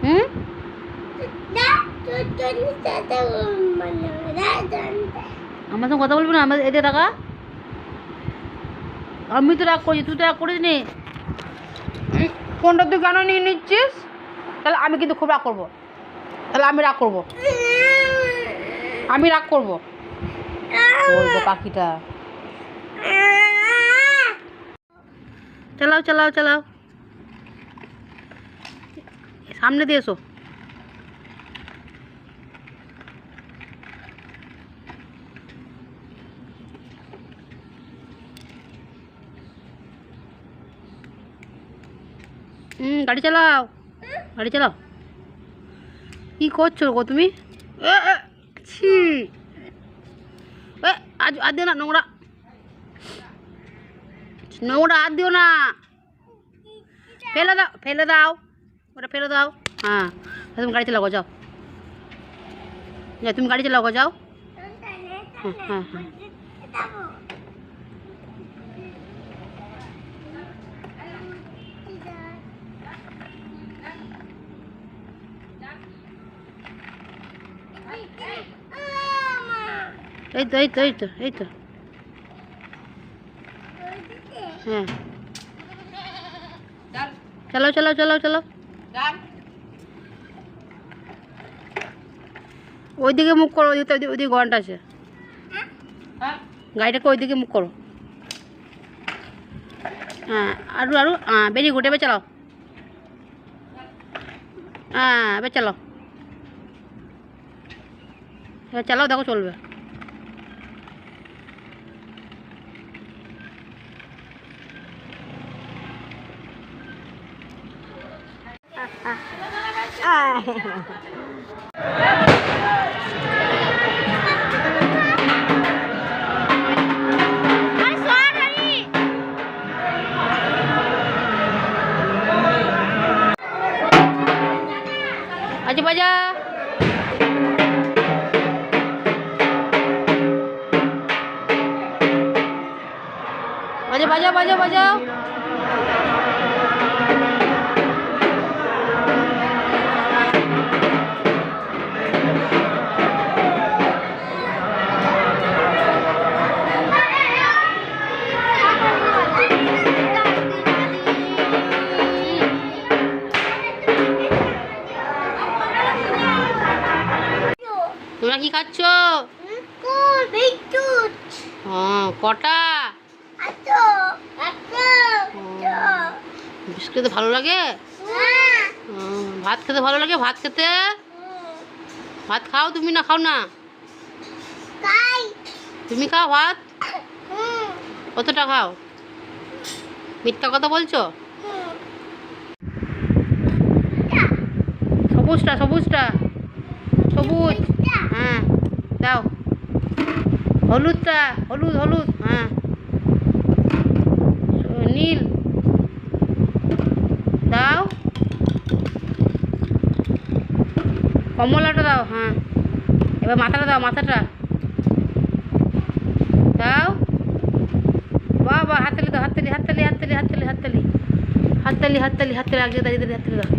হুম আমার সঙ্গে কথা বলবি না? আমার এতে টাকা আমি তো রাগ করছি, তুই তো রাগ করিস নি। ফোনটা তুই কেন নিয়ে নিচ্ছিস? তাহলে আমি কিন্তু খুব রাগ করবো। তাহলে আমি রাগ করবো, আমি রাগ করবো। বলবো পাখিটা চালাও চালাও চালাও, সামনে দিয়ে এসো। গাড়ি চালাও, গাড়ি চালাও। কি করছো গো তুমি? ছি, আজ আর দিও না, নোংরা নোংরা হাত দিও না, ফেলে দাও, ফেলে দাও, ওটা ফেলে দাও। হ্যাঁ তুমি গাড়ি চালাও, যাও যাও, তুমি গাড়ি চালাও, যাও। হ্যাঁ হ্যাঁ হ্যাঁ এই তো এই তো এই তো এই তো হ্যাঁ চালাও চালাও চালাও চালাও। ওইদিকে মুখ করো, ওইদিকে ওইদিকে ঘন্টা আছে, গাড়িটাকে ওইদিকে মুখ করো। হ্যাঁ আরো আরো, হ্যাঁ ভেরি গুড, এবার চালাও। হ্যাঁ এবার চালাও, এবার চালাও, দেখো চলবে। আচ্ছা বাজা, বাজাও বাজাও বাজাও। তোমরা কি খাচ্ছ? কটা বিস্কুট খেতে ভালো লাগে? ভাত খেতে ভালো লাগে? ভাত খেতে, ভাত খাও তুমি? না খাও না? তুমি খাও ভাত? কতটা খাও? মিথ্যা কথা বলছো? সবুজটা সবুজটা সবুজ, হ্যাঁ দাও। হলুদটা, হলুদ হলুদ, হ্যাঁ নীল দাও। কমলাটা দাও, হ্যাঁ এবার মাথাটা দাও, মাথাটা দাও। বাহ বাহ, হাততালি দাও, হাততালি হাততালি হাততালি হাততালি হাততালি হাততালি হাততালি হাততালি, এক জায়গায় দাঁড়িয়ে হাততালি দাও।